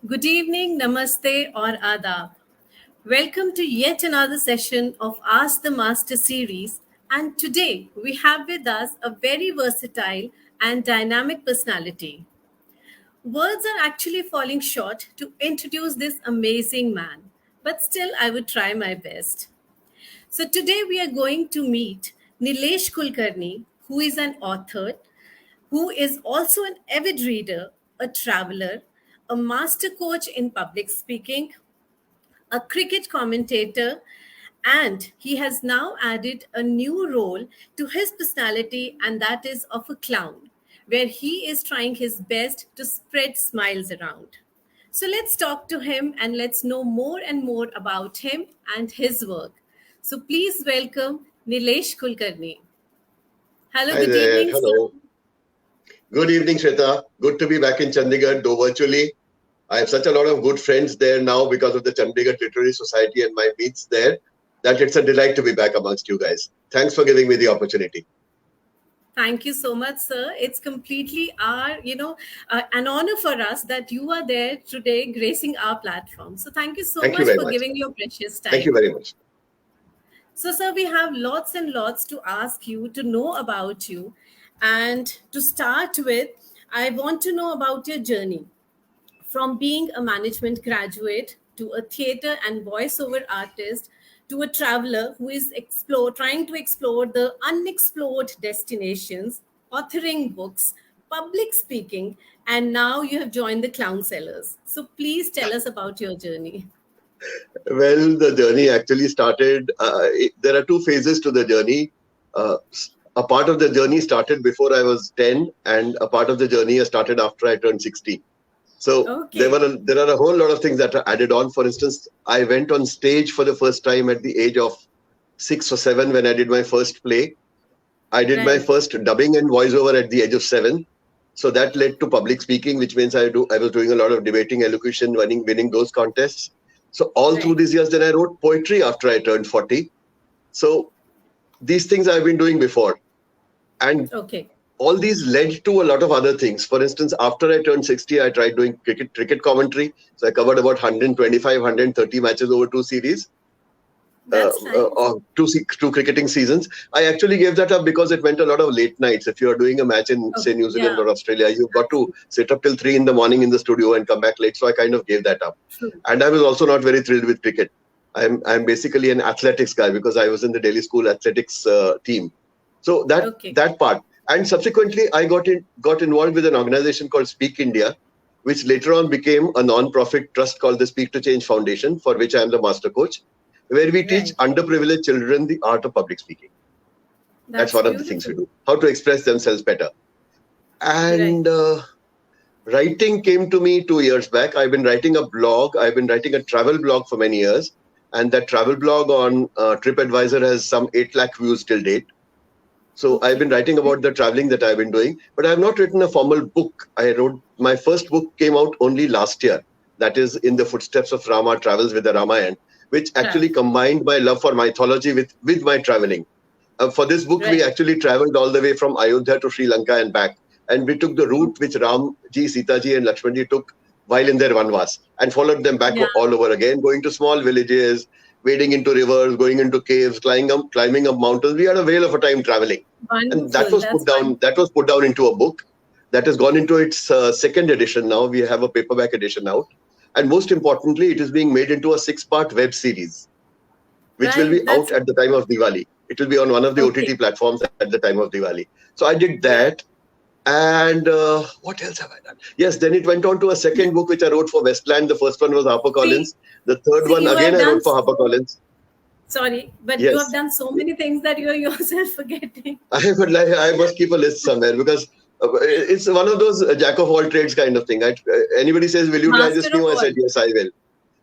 Good evening, namaste, or adab. Welcome to yet another session of Ask the Master series. And today we have with us a very versatile and dynamic personality. Words are actually falling short to introduce this amazing man, but still, I would try my best. So, today we are going to meet Neelesh Kulkarni, who is an author, who is also an avid reader, a traveler, a master coach in public speaking, a cricket commentator, and he has now added a new role to his personality, and that is of a clown, where he is trying his best to spread smiles around. So let's talk to him and let's know more and more about him and his work. So please welcome Nilesh Kulkarni. Hello, Hi good there. evening, sir. Hello. Good evening, Shweta. Good to be back in Chandigarh, though virtually. I have such a lot of good friends there now because of the Chandigarh Literary Society and my meets there that it's a delight to be back amongst you guys. Thanks for giving me the opportunity. Thank you so much, sir. It's completely an honor for us that you are there today gracing our platform. So thank you so Thank you much very for much. giving your precious Thank you time. very much. So, sir, we have lots and lots to ask you to know about you. And to start with, I want to know about your journey from being a management graduate to a theater and voiceover artist to a traveler who is trying to explore the unexplored destinations, authoring books, public speaking, and now you have joined the clown sellers. So please tell us about your journey. Well, the journey actually started. There are two phases to the journey. A part of the journey started before I was 10, and a part of the journey started after I turned 16. So Okay, there are a whole lot of things that are added on. For instance, I went on stage for the first time at the age of 6 or 7 when I did my first play. I did my right, first dubbing and voiceover at the age of 7. So that led to public speaking, which means I was doing a lot of debating, elocution, winning those contests. So all through right. these years, then I wrote poetry after I turned 40. So these things I've been doing before. And Okay, all these led to a lot of other things. For instance, after I turned 60, I tried doing cricket commentary. So I covered about 125, 130 matches over 2 series, that's nice. two cricketing seasons. I actually gave that up because it meant a lot of late nights. If you're doing a match in, Oh, say, New Zealand yeah, or Australia, you've got to sit up till 3 in the morning in the studio and come back late. So I kind of gave that up. true. And I was also not very thrilled with cricket. I'm basically an athletics guy because I was in the Delhi School athletics team. So Okay, that part. And subsequently, I got involved with an organization called Speak India, which later on became a non-profit trust called the Speak to Change Foundation, for which I am the master coach, where we teach right. underprivileged children the art of public speaking. That's That's one of the things we beautiful. do, how to express themselves better. Right. And writing came to me 2 years back. I've been writing a blog. I've been writing a travel blog for many years. And that travel blog on TripAdvisor has some 8 lakh views till date. So I've Okay. been writing about the traveling that I've been doing, but I have not written a formal book. I wrote my first book came out only last year. That is In the Footsteps of Rama Travels with the Ramayana, which actually Travel. combined my love for mythology with my traveling. For this book, we Right. actually traveled all the way from Ayodhya to Sri Lanka and back. And we took the route which Ram ji, Sita ji, and Lakshman ji took while in their Vanvas and followed them back Yeah. all over again, going to small villages, wading into rivers, going into caves, climbing up mountains. We had a whale of a time traveling. And that Wonderful. was That's put down. That wonderful. was put down into a book that has gone into its second edition now. We have a paperback edition out, and most importantly, it is being made into a 6-part web series which will Right. be out That's at the time of Diwali. It will be on one of the okay. OTT platforms at the time of Diwali. So I did Yeah. that. And what else have I done? Yes, then it went on to a second book which I wrote for Westland. The first one was See, HarperCollins. The third see, one, you again, have I done wrote for so. HarperCollins. Sorry, but you have Yes. done so many things that you are yourself forgetting. I would like, I must keep a list somewhere because it's one of those jack of all trades kind of thing. Anybody says, "Will you try Master this of new?" I all. said, "Yes, I will."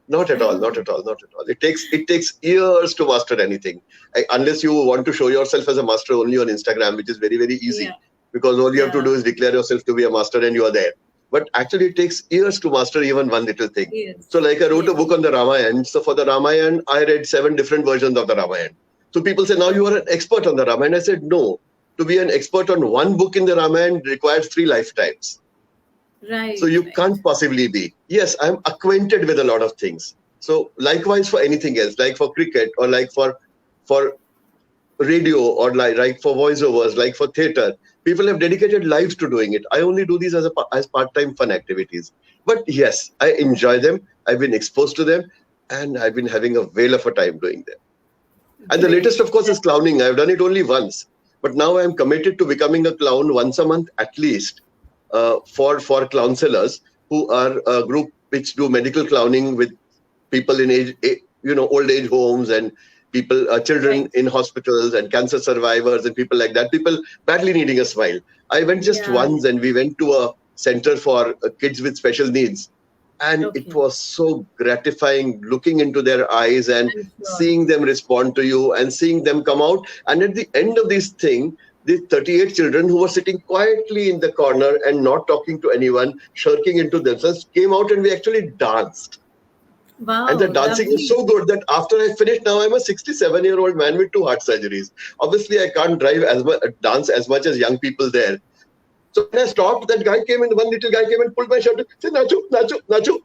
Not at all, not at all, not at all. It takes years to master anything, unless you want to show yourself as a master only on Instagram, which is very very easy Yeah. because all you have to Yeah. do is declare yourself to be a master and you are there. But actually, it takes years to master even one little thing. So, Yes. like I wrote a Yes. book on the Ramayana. So for the Ramayana, I read 7 different versions of the Ramayana. So people say, now you are Okay. an expert on the Ramayana. I said, no. To be an expert on one book in the Ramayana requires 3 lifetimes. So Right, you right. can't possibly be. Yes, I'm acquainted with a lot of things. So likewise for anything else, like for cricket or like for radio or like for voiceovers, like for theater, people have dedicated lives to doing it. I only do these as part-time fun activities. But yes, I enjoy them. I've been exposed to them, and I've been having a whale of a time doing them. And the latest, Great. of course, is clowning. I've done it only once, but now I'm committed to becoming a clown once a month at least, for counselors who are a group which do medical clowning with people in old age homes, and people, children Right. in hospitals, and cancer survivors and people like that. People badly needing a smile. I went just Yeah. once, and we went to a center for kids with special needs, and it Okay. was so gratifying looking into their eyes and I'm sure. seeing them respond to you and seeing them come out. And at the end of this thing, these 38 children who were sitting quietly in the corner and not talking to anyone, shirking into themselves, came out, and we actually danced. And the Wow, dancing was lovely. so good that after I finished, now I'm a 67-year-old man with 2 heart surgeries. Obviously, I can't drive as much, dance as much as young people there. So when I stopped, that guy came in, one little guy came and pulled my shirt, said, Nacho, Nacho, Nacho.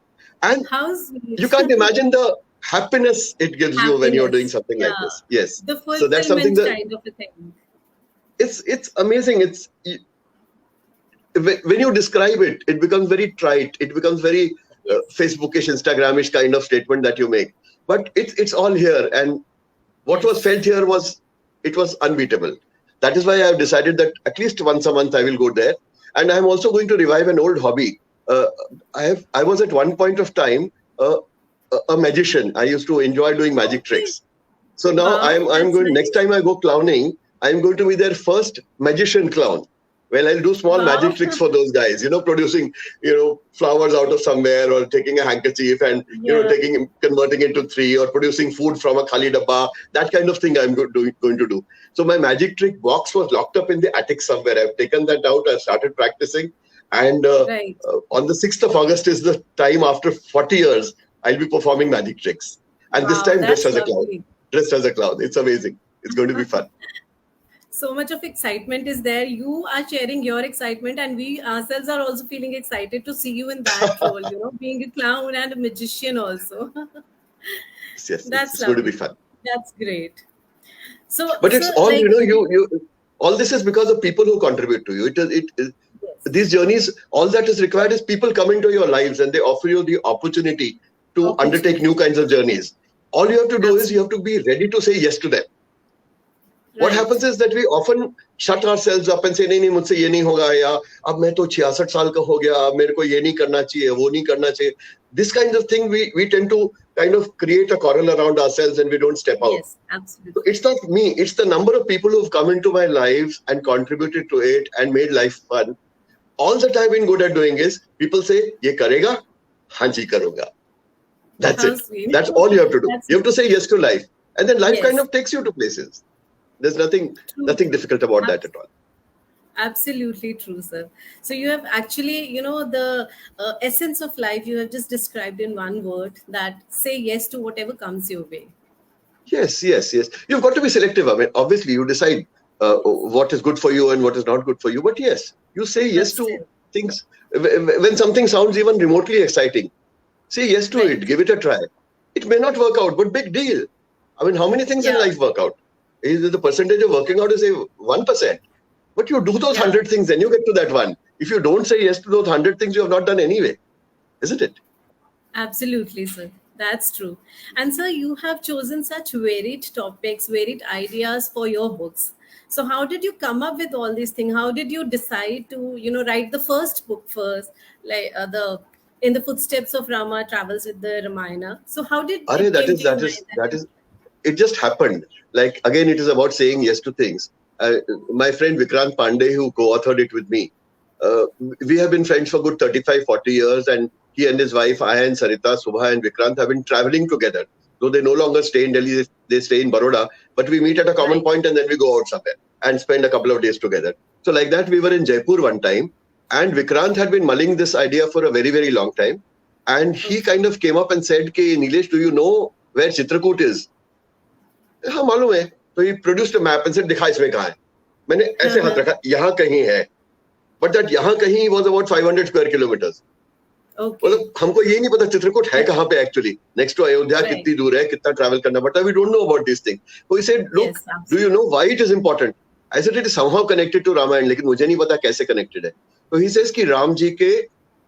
And How you sweet. can't imagine the happiness it gives you when you're doing Happiness. something like Yeah. this. Yes. The So that's something fulfillment that kind of a thing. it's amazing. When you describe it, it becomes very trite. It becomes very Yes. Facebookish, Instagramish kind of statement that you make. But it's all here, and what was Yes. felt here was unbeatable. That is why I have decided that at least once a month I will go there, and I'm also going to revive an old hobby. Uh, I was at one point of time uh, a magician. I used to enjoy doing magic Okay. tricks. So now Wow, I'm that's going, next nice. time I go clowning, I'm going to be their first magician clown. Well, I'll do small Wow. magic tricks for those guys, producing, flowers out of somewhere, or taking a handkerchief and, Yeah. converting it to three, or producing food from a khali dabba, that kind of thing going to do. So my magic trick box was locked up in the attic somewhere. I've taken that out. I've started practicing. And Right. on the 6th of August is the time after 40 years, I'll be performing magic tricks. And this Wow, time dressed that's as a clown. lovely. Dressed as a clown. It's amazing. It's going to be fun. So much of excitement is there. You are sharing your excitement, and we ourselves are also feeling excited to see you in that role, being a clown and a magician also. Yes, yes, That's it's going to be lovely. fun. That's great. So, But it's so all, like, all this is because of people who contribute to you. It is yes. these journeys, all that is required is people come into your lives and they offer you the opportunity to undertake new Opportunity. kinds of journeys. All you have to do is you have Absolutely. to be ready to say yes to them. What Right. happens is that we often shut ourselves up and say, नहीं नहीं मुझसे ये नहीं होगा, या अब मैं तो 66 साल का हो गया, अब मेरे को ये नहीं करना चाहिए, वो नहीं करना चाहिए. This kind of thing, we tend to kind of create a coral around ourselves and we don't step out. Yes, So absolutely. it's not me, it's the number of people who've come into my lives and contributed to it and made life fun. All that I've been good at doing is people say, ये करेगा? हाँ जी करूँगा. That's How it. sweet. That's all you have to do. That's You have to say yes to life. And then life kind yes. of takes you to places. There's nothing True, nothing true. difficult about that Abs- at all. Absolutely true, sir. So you have actually, the essence of life you have just described in one word, that say yes to whatever comes your way. Yes, yes, yes. You've got to be selective. I mean, obviously, you decide what is good for you and what is not good for you. But yes, you say But yes to still, things. When something sounds even remotely exciting, say yes to right. it. Give it a try. It may not work out, but big deal. I mean, how many things in Yeah, life work out? Is the percentage of working out is say 1%. But you do those yeah. 100 things, then you get to that one. If you don't say yes to those 100 things, you have not done anyway, isn't it? Absolutely, sir. That's true. And sir, you have chosen such varied topics, varied ideas for your books. So how did you come up with all these things? How did you decide to, write the first book first, like the in the footsteps of Rama travels with the Ramayana? So how did Arey, it that came is to your that mind is that that is it just happened. Like again, it is about saying yes to things. My friend Vikrant Pandey, who co-authored it with me, uh, we have been friends for good 35, 40 years, and he and his wife, I and Sarita, Subha and Vikrant have been traveling together. Though they no longer stay in Delhi, they stay in Baroda, but we meet at a common right? point and then we go out somewhere and spend a couple of days together. So like that, we were in Jaipur one time, and Vikrant had been mulling this idea for a very, very long time. And he Okay. kind of came up and said, "Ki Neelesh, do you know where Chitrakoot is?" हाँ मालूम है. So he produced a map and said, दिखा इसमें कहाँ है. मैंने ऐसे हाथ रखा, यहाँ कहीं है. but that यहाँ कहीं was about 500 square kilometers. Okay. मतलब हमको ये नहीं पता चित्रकूट है कहाँ पे actually. Next to Ayodhya Right. कितनी दूर है, कितना travel करना पड़ता है. We don't know about these things. So he said, look, Yes, do you know why it is important? I said it is somehow connected to Ramayana, लेकिन मुझे नहीं पता कैसे connected है. So he says कि राम जी के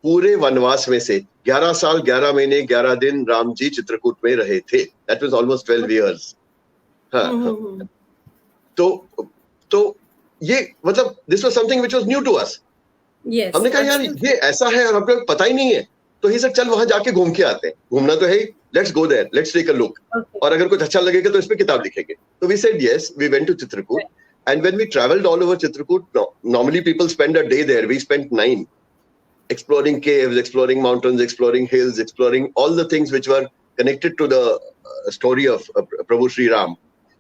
पूरे वनवास में से 11 साल 11 महीने 11 दिन राम जी चित्रकूट में रहे थे. That was almost 12 years. हाँ. तो ये मतलब this was something which was new to us. Yes. हमने कहा यार ये ऐसा है और हमको पता ही नहीं है. तो ही सर चल वहां जाके घूम के आते हैं. घूमना तो है ही. Let's go there. Let's take a look. Okay. और अगर कुछ अच्छा लगेगा तो इस पे किताब लिखेंगे. So we said yes. We went to Chitrakoot. And when we traveled all over Chitrakoot, normally people spend a day there. We spent 9 exploring caves, exploring mountains, exploring hills, exploring all the things which were connected to the story of Prabhu Sri Ram.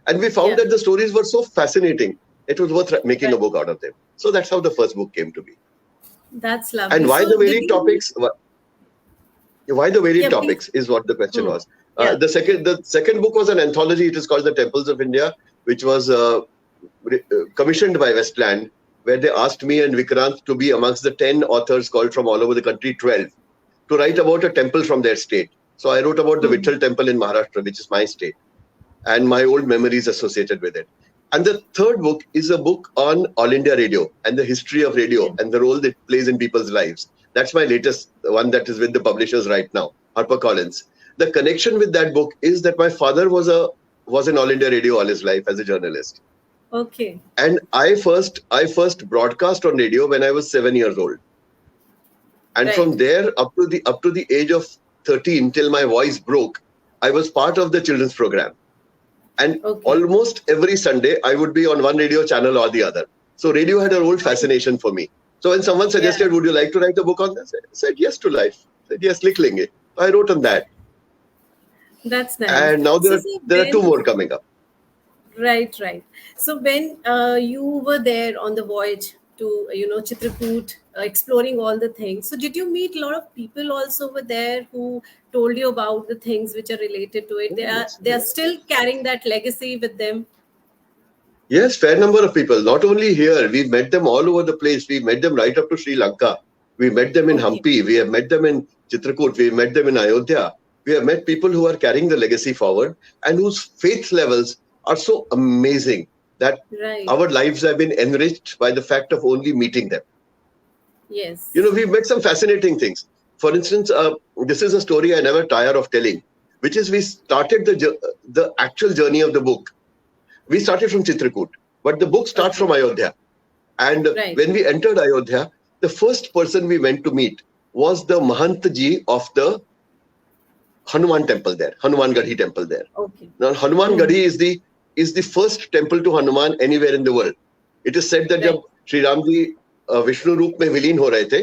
And we found that the stories were so fascinating. It was worth making a book out of them. So that's how the first book came to be. That's lovely. And why So the varied did you- topics? Why the varied Yeah, topics is what the question was. Yeah. The second book was an anthology. It is called The Temples of India, which was commissioned by Westland, where they asked me and Vikrant to be amongst the 10 authors called from all over the country, 12, to write about a temple from their state. So I wrote about the Vitthal temple in Maharashtra, which is my state, and my old memories associated with it. And the third book is a book on All India Radio and the history of radio and the role that it plays in people's lives. That's my latest one that is with the publishers right now, HarperCollins. The connection with that book is that my father was in All India Radio all his life as a journalist. Okay. And I first broadcast on radio when I was 7 years old. And from there up to the age of 13 till my voice broke, I was part of the children's program. And almost every Sunday, I would be on one radio channel or the other. So radio had a old fascination for me. So when someone suggested, would you like to write a book on this? I said yes to life. I said yes, likh lenge. I wrote on that. That's nice. And now there are 2 more coming up. Right. So when you were there on the voyage to, Chitrakoot, exploring all the things, so did you meet a lot of people also over there who told you about the things which are related to it? They are still carrying that legacy with them. Yes, fair number of people. Not only here, we met them all over the place. We met them right up to Sri Lanka. We met them in Hampi. We have met them in Chitrakoot. We met them in Ayodhya. We have met people who are carrying the legacy forward and whose faith levels are so amazing that our lives have been enriched by the fact of only meeting them. Yes. We've met some fascinating things. For instance, this is a story I never tire of telling, which is we started the actual journey of the book. We started from Chitrakoot, but the book starts from Ayodhya. And when we entered Ayodhya, the first person we went to meet was the Mahant Ji of the Hanuman temple there, Hanuman Gadhi temple there. Okay. Now, Hanuman Gadhi is the first temple to Hanuman anywhere in the world. It is said that जब श्री राम जी विष्णु रूप में विलीन हो रहे थे,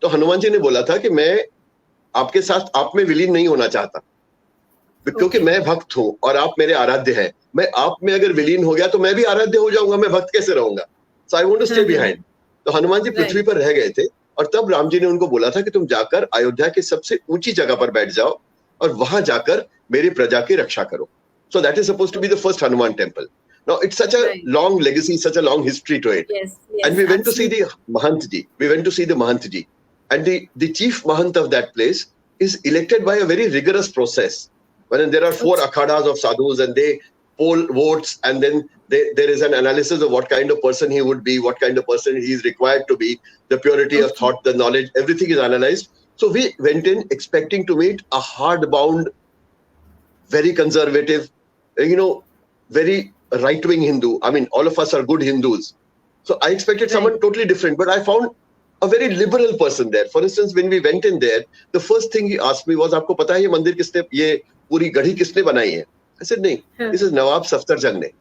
तो हनुमान जी ने बोला था कि मैं आपके साथ आप में विलीन नहीं होना चाहता, क्योंकि मैं भक्त हूँ और आप मेरे आराध्य हैं. मैं आप में अगर विलीन हो गया तो मैं भी आराध्य हो जाऊंगा, मैं भक्त कैसे रहूंगा? So I want to stay behind. तो हनुमान जी पृथ्वी पर रह गए थे और तब राम जी ने उनको बोला था कि तुम जाकर अयोध्या की सबसे ऊंची जगह पर बैठ जाओ और वहां जाकर मेरी प्रजा की रक्षा करो. So that is supposed to be the first Hanuman temple. Now it's such a long legacy, such a long history to it. Yes, and we went to see the Mahant Ji. We went to see the Mahant Ji. And the chief Mahant of that place is elected by a very rigorous process. When there are 4 akhadas of sadhus and they poll votes, and then there is an analysis of what kind of person he would be, what kind of person he is required to be, the purity of thought, the knowledge, everything is analyzed. So we went in expecting to meet a hard-bound, very conservative, very right-wing Hindu. I mean, all of us are good Hindus. So I expected someone totally different, but I found a very liberal person there. For instance, when we went in there, the first thing he asked me was, "Aapko pata hai ye mandir kisne, ye puri gadhi kisne banai hai?" I said, "Nahi, this is Nawab Saftarjung ne."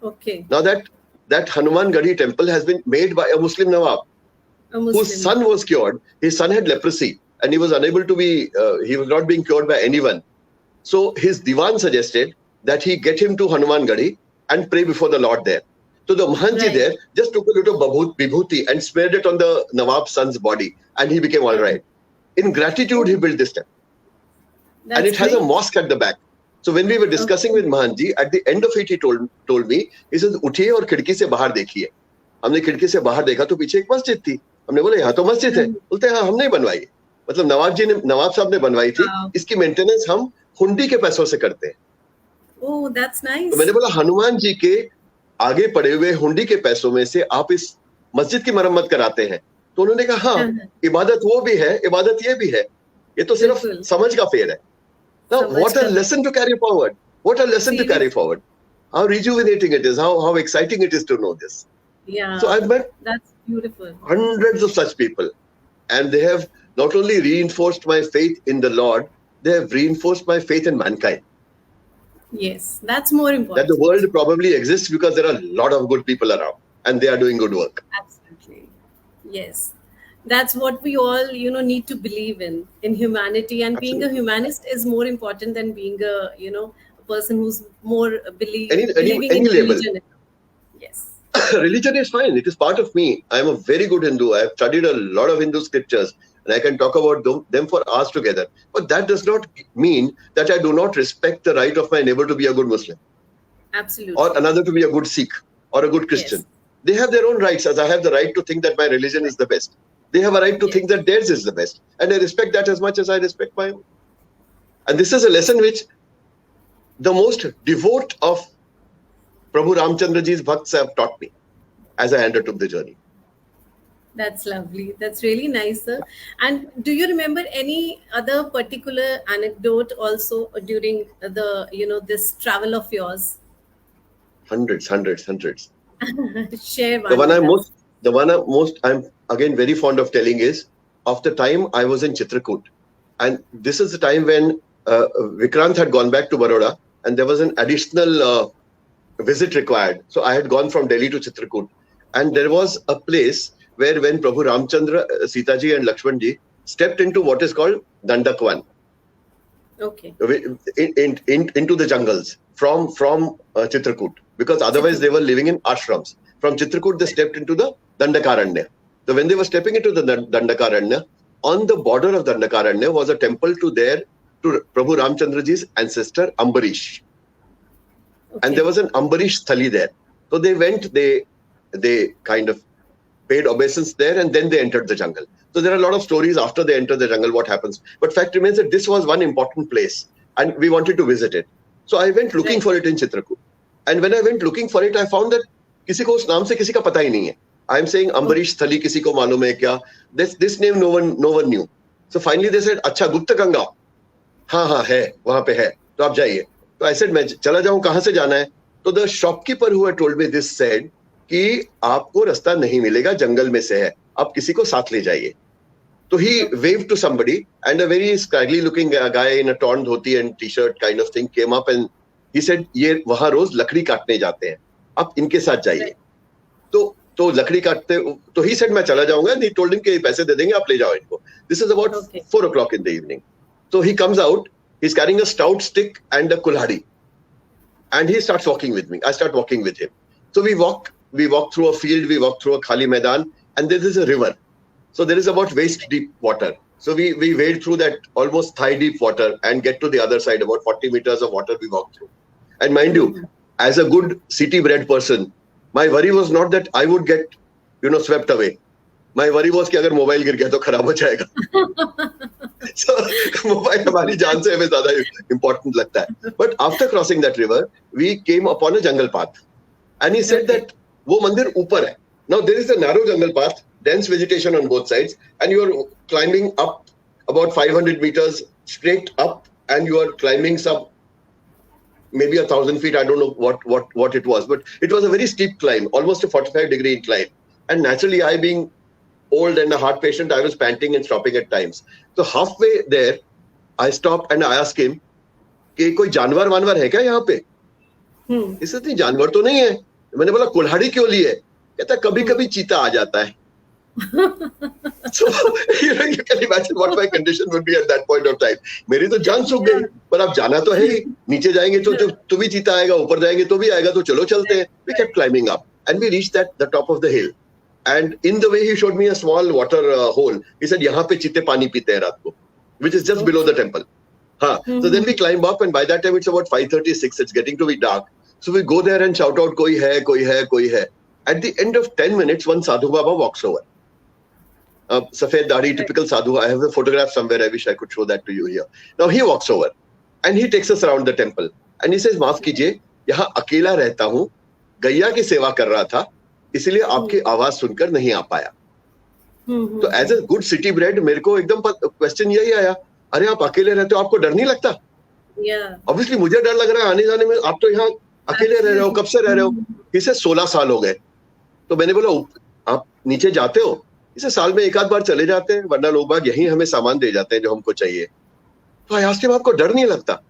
Okay. Now that Hanuman Gadhi temple has been made by a Muslim Nawab, whose son was cured. His son had leprosy and he was unable to be, he was not being cured by anyone. So his diwan suggested that he get him to Hanuman Gadhi and pray before the Lord there. So the Mahanji there just took a little vibhuti and smeared it on the Nawab's son's body and he became all right. In gratitude, he built this temple. And it has a mosque at the back. So when we were discussing with Mahanji, at the end of it, he told me, he says, "Uthiye aur khidki se bahar dekhiye." हमने खिड़की से बाहर देखा तो पीछे एक मस्जिद थी। हमने बोला यहाँ तो मस्जिद है। बोलते हाँ हमने बनवाई, मतलब नवाब साहब ने बनवाई थी। इसकी मेंटेनेंस हम हुंडी के पैसों से करते हैं। Oh, that's nice. तो मैंने बोला हनुमान जी के आगे पड़े हुए हुंडी के पैसों में से आप इस मस्जिद की मरम्मत कराते हैं? तो उन्होंने कहा हाँ, इबादत वो भी है, इबादत ये भी है, ये तो सिर्फ समझ का फेर है। Now, what a lesson to carry forward! What a lesson to carry forward! How rejuvenating it is! How exciting it is to know this! Yeah. So I've met that's beautiful. Hundreds of such people, and they have not only reinforced my faith in the Lord, they have reinforced my faith in mankind. Yes, that's more important. That the world probably exists because there are a lot of good people around, and they are doing good work. Absolutely. Yes. That's what we all, need to believe in humanity. And Absolutely. Being a humanist is more important than being a person who's more believing any in label. religion. Yes. Religion is fine. It is part of me. I am a very good Hindu. I have studied a lot of Hindu scriptures, and I can talk about them for hours together. But that does not mean that I do not respect the right of my neighbor to be a good Muslim. Absolutely. Or another to be a good Sikh or a good Christian. Yes. They have their own rights, as I have the right to think that my religion is the best. They have a right to think that theirs is the best. And I respect that as much as I respect my own. And this is a lesson which the most devout of Prabhu Ramchandraji's bhakts have taught me as I undertook the journey. That's lovely. That's really nice, sir. And do you remember any other particular anecdote also during this travel of yours? Hundreds. Share one. The one I'm again very fond of telling is of the time I was in Chitrakoot. And this is the time when Vikrant had gone back to Baroda and there was an additional visit required. So I had gone from Delhi to Chitrakoot. And there was a place where when Prabhu Ramchandra, Sitaji and Lakshmanji stepped into what is called Dandakwan. Okay. Into the jungles from Chitrakoot. Because otherwise they were living in ashrams. From Chitrakoot they stepped into the Dandakaranya. So when they were stepping into the Dandakaranya, on the border of Dandakaranya was a temple to Prabhu Ramchandraji's ancestor Ambarish. Okay. And there was an Ambarish Thali there. So they went, they kind of paid obeisance there and then they entered the jungle. So there are a lot of stories after they enter the jungle, what happens. But fact remains that this was one important place and we wanted to visit it. So I went looking for it in Chitrakoot. And when I went looking for it, I found that किसी को उस नाम से किसी का पता ही नहीं है. I am saying Ambarish Thali, किसी को मालूम है क्या? This name no one knew. So finally they said, अच्छा गुप्त गंगा, हाँ है, वहाँ पे है, तो आप जाइए. So I said, मैं चला जाऊँ, कहाँ से जाना है? तो the shopkeeper who had told me this said कि आपको रास्ता नहीं मिलेगा, जंगल में से है, आप किसी को साथ ले जाइए. So he waved to somebody and a very scraggly looking guy in a torn dhoti and t-shirt kind of thing came up and he said, ये वहाँ रोज लकड़ी काटने जाते हैं, आप इनके साथ जाइए. तो लकड़ी काटते, तो he said मैं चला जाऊंगा and he told him कि पैसे दे देंगे, आप ले जाओ इनको. This is about 4 o'clock in the evening. So he comes out, he's carrying a stout stick and a kulhadi and he starts walking with me. I start walking with him. So we walk through a field, we walk through a khali maidan and there is a river. So there is about waist deep water. So we wade through that almost thigh deep water and get to the other side, about 40 meters of water we walk through. And mind you, as a good city bred person, my worry was not that I would get, swept away. My worry was कि अगर mobile गिर गया तो खराब हो जाएगा. So mobile हमारी जान से हमें ज़्यादा important लगता है. But after crossing that river, we came upon a jungle path, and he said that वो मंदिर ऊपर है. Now there is a narrow jungle path, dense vegetation on both sides, and you are climbing up about 500 meters straight up, and you are climbing some maybe 1,000 feet. I don't know what it was, but it was a very steep climb, almost a 45-degree incline. And naturally, I being old and a heart patient, I was panting and stopping at times. So halfway there, I stopped and I asked him, कि कोई जानवर वानवर है क्या यहाँ पे? इससे नहीं, जानवर तो नहीं है. मैंने बोला कुल्हाड़ी क्यों लिए? कहता कभी कभी चीता आ जाता है. So you can imagine what my condition would be at that point of time. मेरी तो जान सूख गई, पर अब जाना तो है ही. नीचे जाएंगे तो भी चीता आएगा, ऊपर जाएंगे तो भी आएगा, तो चलो चलते हैं. We kept climbing up and we reached the top of the hill. And in the way he showed me a small water hole. He said यहाँ पे चीते पानी पीते हैं रात को, which is just below the temple. So then we climb up and by that time it's about 5:36. It's getting to be dark. So we go there and shout out कोई है. At the end of 10 minutes, one Sadhu Baba walks over. Safed Dadi, typical Sadhu. I have a photograph somewhere. I wish I could show that to you here. Now he walks over and he takes us around the temple. And he says, माफ कीजिए, यहाँ अकेला रहता हूँ, गैया की सेवा कर रहा था, इसलिए आपकी आवाज सुनकर नहीं आ पाया. तो as a good city bred मेरे को एकदम क्वेश्चन यही आया, अरे आप अकेले रहते हो, आपको डर नहीं लगता? ऑब्वियसली मुझे डर लग रहा है आने जाने में. आप तो यहाँ अकेले रह रहे हो, कब से रह रहे हो? इसे 16 साल हो गए. तो मैंने बोला आप नीचे जाते हो? इसे साल में एक आध बार चले जाते हैं, वरना लोग बाग यहीं हमें सामान दे जाते हैं जो हमको चाहिए. तो आई आस्क्ड हिम, आपको डर नहीं लगता?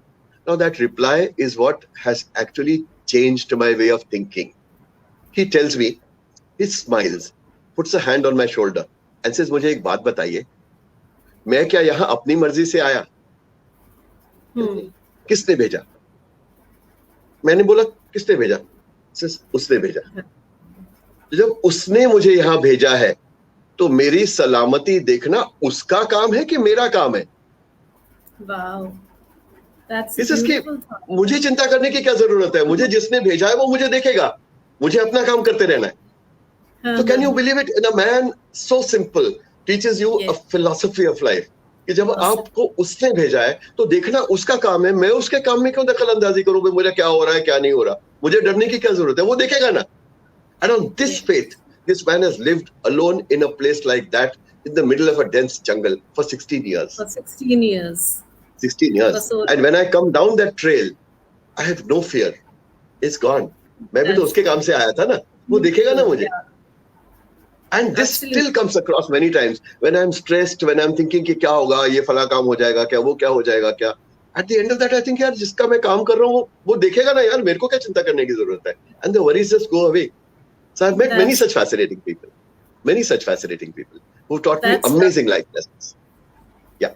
Now that reply is what has actually changed my way of thinking. He tells me, he smiles, puts a hand on my shoulder and says, मुझे एक बात बताइए, मैं क्या यहाँ अपनी मर्जी से आया? किसने भेजा? मैंने बोला किसने भेजा? उसने भेजा. जब उसने मुझे यहाँ भेजा है तो मेरी सलामती देखना उसका काम है कि मेरा काम है? Wow. मुझे चिंता करने की क्या जरूरत है? मुझे जिसने भेजा है वो मुझे देखेगा, मुझे अपना काम करते रहना है. तो can you believe it, in a man so simple teaches you a philosophy of life कि जब आपको उसने भेजा है तो देखना उसका काम है. मैं उसके काम में क्यों दखल अंदाजी करूं? मुझे क्या हो रहा है क्या नहीं हो रहा? मुझे डरने की क्या जरूरत है? वो देखेगा ना. And on this faith this man has lived alone in a place like that in the middle of a dense jungle for 16 years. For 16 years. 16 years. And when I come down that trail, I have no fear. It's gone. मैं भी तो उसके काम से आया था ना. वो देखेगा ना मुझे. And this still comes across many times when I'm stressed, when I'm thinking कि क्या होगा, ये फला काम हो जाएगा क्या, वो क्या हो जाएगा क्या. At the end of that, I think यार जिसका मैं काम कर रहा हूँ वो देखेगा ना यार, मेरे को क्या चिंता करने की जरूरत है. And the worries just go away. So I've met many such fascinating people. Many such fascinating people who taught me amazing life lessons. Yeah.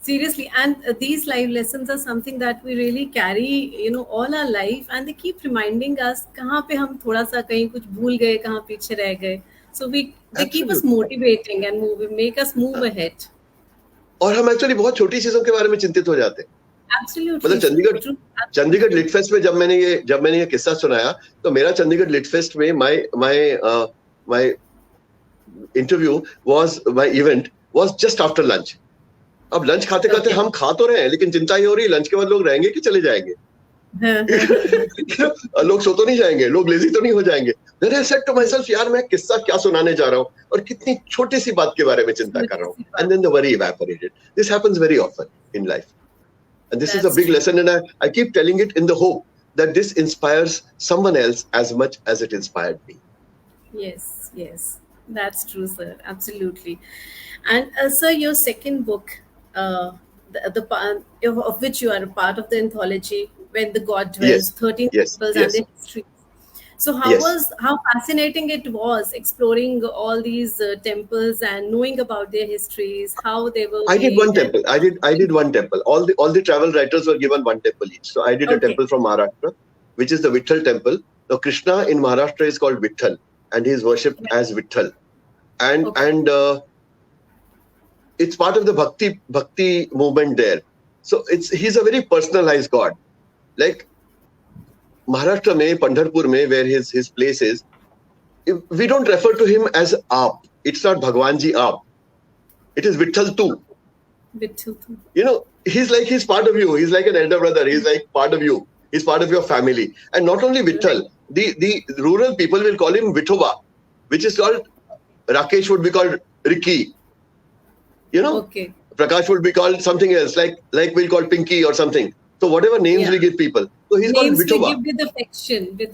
Seriously, and these life lessons are something that we really carry, all our life, and they keep reminding us कहाँ पे हम थोड़ा सा कहीं कुछ भूल गए, कहाँ पीछे रह गए. So they keep us motivating and make us move ahead. और हम एक्चुअली बहुत छोटी चीजों के बारे में चिंतित हो जाते हैं. Absolutely. मतलब चंडीगढ़ लिट फेस्ट में जब मैंने ये किस्सा सुनाया तो मेरा चंडीगढ़ लिट फेस्ट में my interview was, my event was just after lunch. अब लंच खाते खाते हम खा तो रहे हैं लेकिन चिंता ये हो रही है लंच के बाद लोग रहेंगे कि चले जाएंगे. लोग सो तो नहीं जाएंगे, लोग लेजी तो नहीं हो जाएंगे. Then I said to myself, यार मैं किस्सा क्या सुनाने जा रहा हूँ और कितनी छोटी सी बात के बारे में चिंता कर रहा हूँ. And then the worry evaporated. This happens very often in life. And this is a big lesson, and I keep telling it in the hope that this inspires someone else as much as it inspired me. Yes. That's true, sir. Absolutely. And sir, your second book, of which you are a part of the anthology, When the God Dwells, 13 Temples and their History. So how fascinating it was exploring all these temples and knowing about their histories, how they were. I did one temple. I did one temple. All the travel writers were given one temple each. So I did a temple from Maharashtra, which is the Vitthal temple. Now Krishna in Maharashtra is called Vitthal, and he is worshipped as Vitthal, and it's part of the bhakti movement there. So he's a very personalized God. Like Maharashtra mein, Pandharpur mein, where his place is, we don't refer to him as Aap. It's not Bhagwanji Aap. It is Vitthal Tu. He's part of you. He's like an elder brother. He's like part of you. He's part of your family. And not only Vitthal, the rural people will call him Vithoba, which is called, Rakesh would be called Ricky. Prakash would be called something else, like we'll call Pinky or something. So whatever names we give people. So he's called Vithoba. With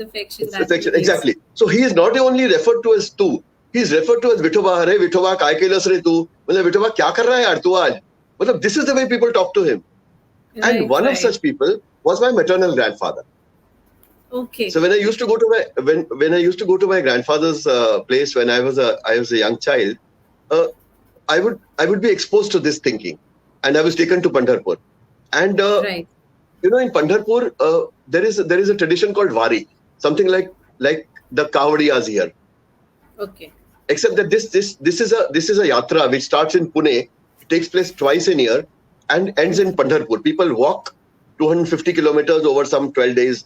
affection. Exactly. So he is not only referred to as Tu. He is referred to as Vithoba. Arey Vithoba, काय केलंस रे तू? मतलब Vithoba क्या कर रहा है यार तू आज? मतलब this is the way people talk to him. And one of such people was my maternal grandfather. So when I used to go to my grandfather's place when I was a young child, I would be exposed to this thinking, and I was taken to Pandharpur. And in Pandharpur, there is a tradition called Wari, something like the Kavadiyas here. Except that this is a yatra which starts in Pune, takes place twice a year, and ends in Pandharpur. People walk 250 kilometers over some 12 days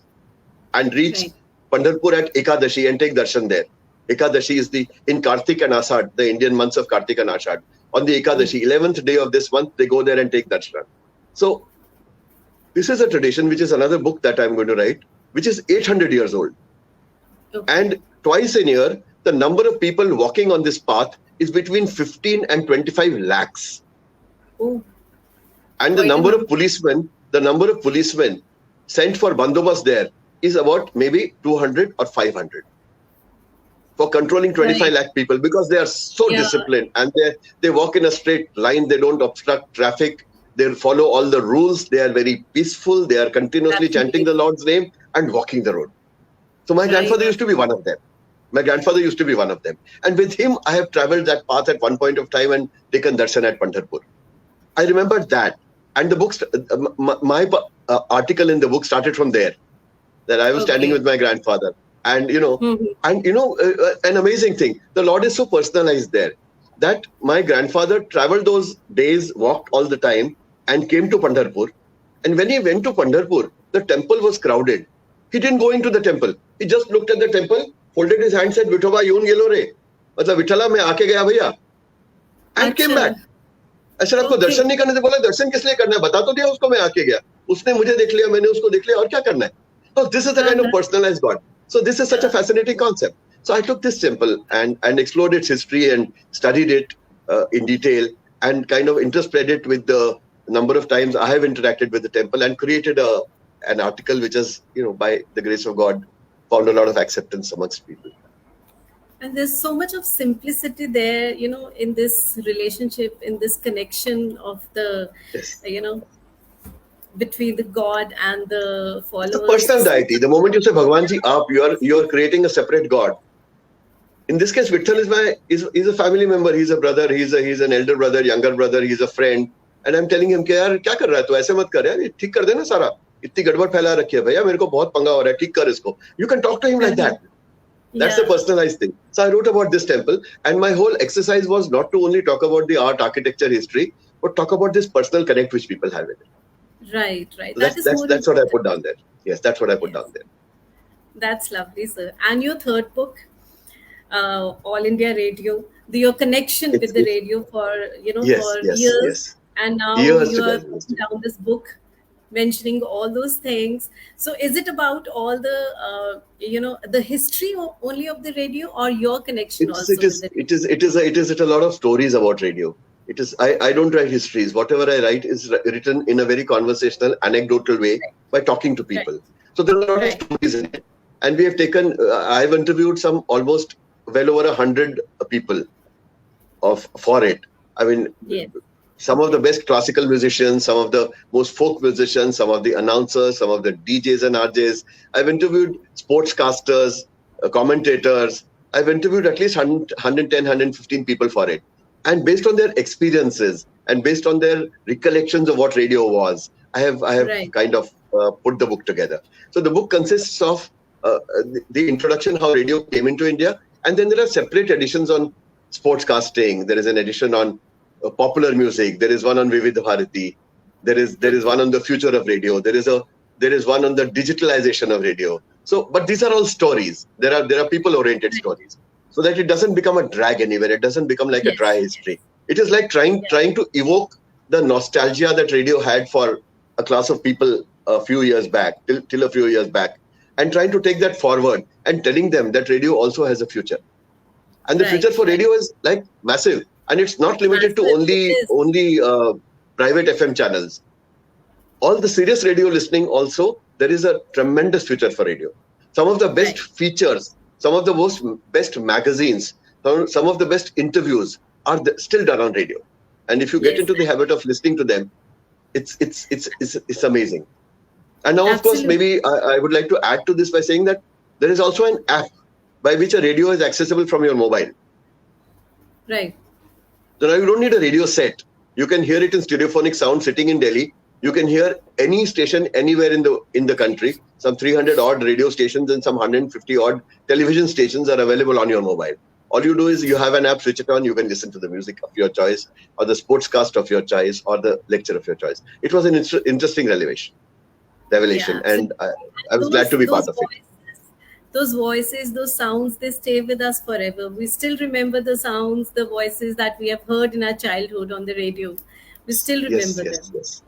and reach Pandharpur at Ekadashi and take darshan there. Ekadashi is in Kartik and Ashad, the Indian months of Kartik and Ashad. On the Ekadashi, 11th day of this month, they go there and take darshan. So this is a tradition, which is another book that I'm going to write, which is 800 years old. Okay. And twice a year, the number of people walking on this path is between 15 and 25 lakhs. Oh. And the number of policemen sent for bandobast there is about maybe 200 or 500 for controlling 25 lakh people, because they are so disciplined, and they walk in a straight line. They don't obstruct traffic. They follow all the rules. They are very peaceful. They are continuously chanting the Lord's name and walking the road. So my grandfather used to be one of them. And with him, I have traveled that path at one point of time and taken darshan at Pandharpur. I remember that. And the books, my article in the book started from there, that I was standing with my grandfather. And, an amazing thing, the Lord is so personalized there, that my grandfather traveled those days, walked all the time, and came to Pandharpur. And when he went to Pandharpur, the temple was crowded. He didn't go into the temple. He just looked at the temple, folded his hand, said, Vithoba, yun gelo re. Matlab, Vithala, main aake gaya bhaiya. And came back. I said, आपको दर्शन नहीं करने थे? बोला, दर्शन किस लिए करना है? बता तो दिया उसको, मैं आके गया. उसने मुझे देख लिया, मैंने उसको देख लिया, और क्या करना है? So this is the kind of personalized God. So this is such a fascinating concept. So I took this temple and explored its history and studied it in detail, and kind of interspread it with the number of times I have interacted with the temple, and created an article which has, by the grace of God, found a lot of acceptance amongst people. And there's so much of simplicity there, in this relationship, in this connection of the, between the God and the followers. It's a personal deity. The moment you say Bhagwanji up, you are creating a separate God. In this case, Vitthal is a family member. He's a brother. He's an elder brother, younger brother. He's a friend. And I'm telling him, यार क्या कर रहा है तू? ऐसे मत कर यार, ये ठीक कर देना सारा. इतनी गड़बड़ फैला रखी है भैया, मेरे को बहुत पंगा हो रहा है, ठीक कर इसको. You can talk to him like that. That's the personalized thing. So I wrote about this temple, and my whole exercise was not to only talk about the art, architecture, history, but talk about this personal connect which people have with it. Right. So that's what I put down there. Yes, that's what I put down there. That's lovely, sir. And your third book, All India Radio, your connection with the radio for years. Yes. And now you are putting down this book, mentioning all those things. So is it about all the the history only of the radio, or your connection also? It is a lot of stories about radio. It is. I don't write histories. Whatever I write is written in a very conversational, anecdotal way, by talking to people. So there are a lot of stories in it, and we have taken. I've interviewed some almost well over 100 people for it. I mean. Yes. Some of the best classical musicians, some of the most folk musicians, some of the announcers, some of the DJs and RJs. I've interviewed sportscasters, commentators. I've interviewed at least 110, 115 people for it. And based on their experiences and based on their recollections of what radio was, I have kind of put the book together. So the book consists of the introduction, how radio came into India. And then there are separate editions on sportscasting. There is an edition on popular music. There is one on Vividh Bharati. There is one on the future of radio. There is one on the digitalization of radio. So, but these are all stories. There are people-oriented stories, so that it doesn't become a drag anywhere. It doesn't become like a dry history. It is like trying to evoke the nostalgia that radio had for a class of people a few years back, till a few years back, and trying to take that forward and telling them that radio also has a future, and the future for radio is like massive. And it's not limited to only private FM channels. All the serious radio listening also, there is a tremendous future for radio. Some of the best features, some of the best magazines, some of the best interviews are still done on radio. And if you get into the habit of listening to them, it's amazing. And now, of course, maybe I would like to add to this by saying that there is also an app by which a radio is accessible from your mobile. Right. So now you don't need a radio set. You can hear it in stereophonic sound sitting in Delhi. You can hear any station anywhere in the country. Some 300 odd radio stations and some 150 odd television stations are available on your mobile. All you do is you have an app, switch it on, you can listen to the music of your choice, or the sportscast of your choice, or the lecture of your choice. It was an interesting revelation. And I was glad to be part of it. those voices, those sounds, they stay with us forever. We still remember the sounds, the voices that we have heard in our childhood on the radio. We still Yes, remember yes, them. yes.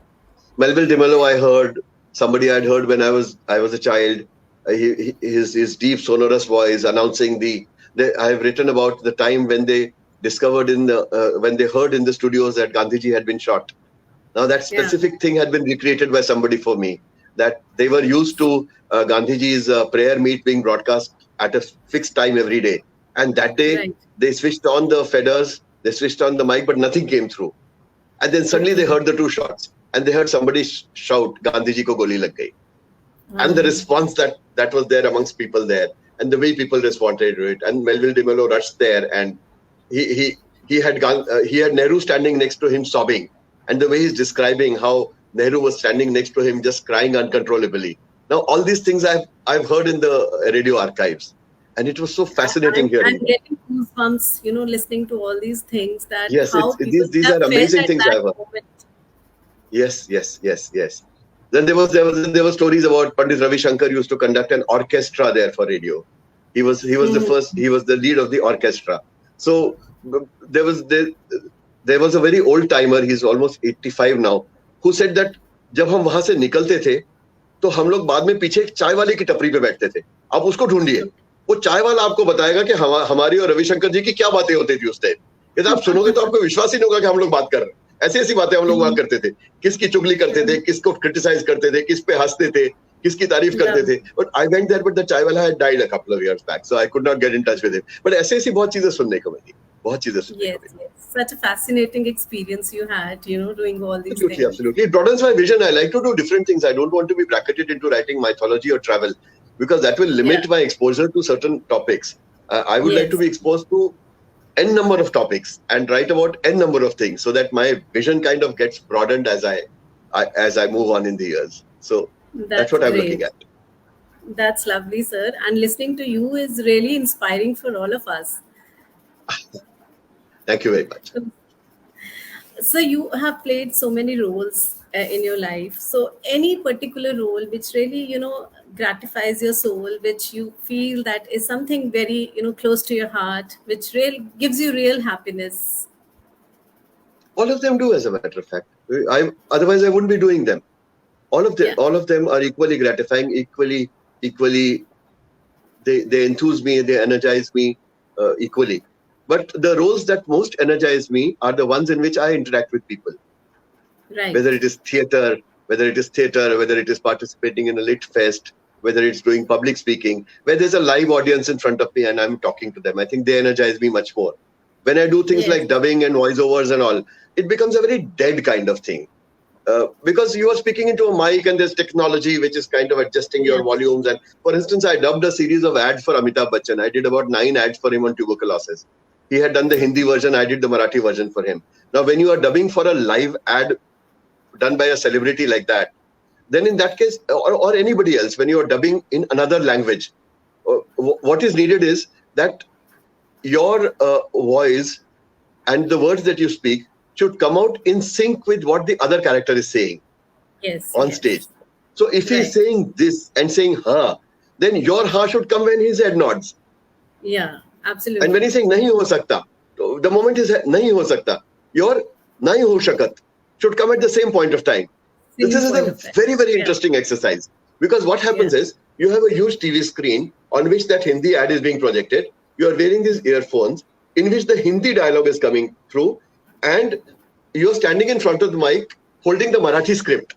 Melville DeMello, I heard somebody I'd heard when I was a child. His deep sonorous voice announcing I have written about the time when they discovered when they heard in the studios that Gandhiji had been shot. Now that Yeah, specific thing had been recreated by somebody for me. That they were used to Gandhiji's prayer meet being broadcast at a fixed time every day, and that day right. they switched on the feathers, they switched on the mic, but nothing came through. And then suddenly they Okay. heard the two shots, and they heard somebody shout, "Gandhiji ko goli lag gayi." And the Um, response that was there amongst people there, and the way people responded to it, and Melville DeMello rushed there, and he had Nehru standing next to him sobbing, and the way he's describing how Nehru was standing next to him just crying uncontrollably. Now all these things I've heard in the radio archives, and it was so fascinating I'm hearing them. getting goosebumps, listening to all these things, that Yes, how people these have are felt amazing at things that I've heard. moment. Yes, yes, yes, yes. Then there were stories about Pandit Ravi Shankar used to conduct an orchestra there for radio. He was the Mhm. first, he was the lead of the orchestra. So there was there was a very old timer, he's almost 85 now, who said that जब हम वहां से निकलते थे तो हम लोग बाद में पीछे एक चाय वाले की टपरी पे बैठते थे. आप उसको ढूंढिए, वो चाय वाला आपको बताएगा कि हमारी और रविशंकर जी की क्या बातें होती थी उस टाइम. यदि आप सुनोगे तो आपको विश्वास ही नहीं होगा कि हम लोग बात कर रहे हैं. ऐसी ऐसी बातें हम लोग वहां करते थे. किसकी चुगली करते थे, किसको क्रिटिसाइज करते थे, किस पे हंसते थे, किसकी तारीफ करते थे. But I went there, but the chai wala had died a couple of years back, so I could not get in touch with him. But ऐसे ऐसी बहुत चीजें सुनने को मिली, बहुत चीजें सुनने को Yes, milli. yes. Such a fascinating experience you had, doing all these Absolutely, things. absolutely. It broadens my vision. I like to do different things. I don't want to be bracketed into writing mythology or travel, because that will Yeah. limit my exposure to certain topics. I would like to Yes. be exposed to n number of topics and write about n number of things, so that my vision kind of gets broadened as I move on in the years. So that's That's what I'm looking great. at. That's lovely, sir. And listening to you is really inspiring for all of us. Thank you very much. So you have played so many roles in your life. So any particular role which really, gratifies your soul, which you feel that is something very, close to your heart, which real gives you real happiness. All of them do, as a matter of fact. Otherwise I wouldn't be doing them. Yeah. All of them are equally gratifying, equally. They enthuse me, they energize me equally. But the roles that most energize me are the ones in which I interact with people. Right. Whether it is theater, whether it is participating in a lit fest, whether it's doing public speaking, where there's a live audience in front of me and I'm talking to them. I think they energize me much more. When I do things Yes. like dubbing and voiceovers and all, it becomes a very dead kind of thing. Because you are speaking into a mic and there's technology which is kind of adjusting your Yeah. volumes. And for instance, I dubbed a series of ads for Amitabh Bachchan. I did about 9 ads for him on tuberculosis. He had done the Hindi version, I did the Marathi version for him. Now, when you are dubbing for a live ad done by a celebrity like that, then in that case, or anybody else, when you are dubbing in another language, what is needed is that your voice and the words that you speak should come out in sync with what the other character is saying Yes. on Yes. stage. So if he's Right. saying this and saying ha, then your ha should come when his head nods. Yeah. And when Absolutely. he's saying nahi ho sakta, the moment is nahi ho sakta, your nahi ho shakat should come at the same point of time. This Same is point a of time. very, very Yeah. interesting exercise, because what happens Yeah. is you have a huge TV screen on which that Hindi ad is being projected. You are wearing these earphones in which the Hindi dialogue is coming through, and you're standing in front of the mic holding the Marathi script.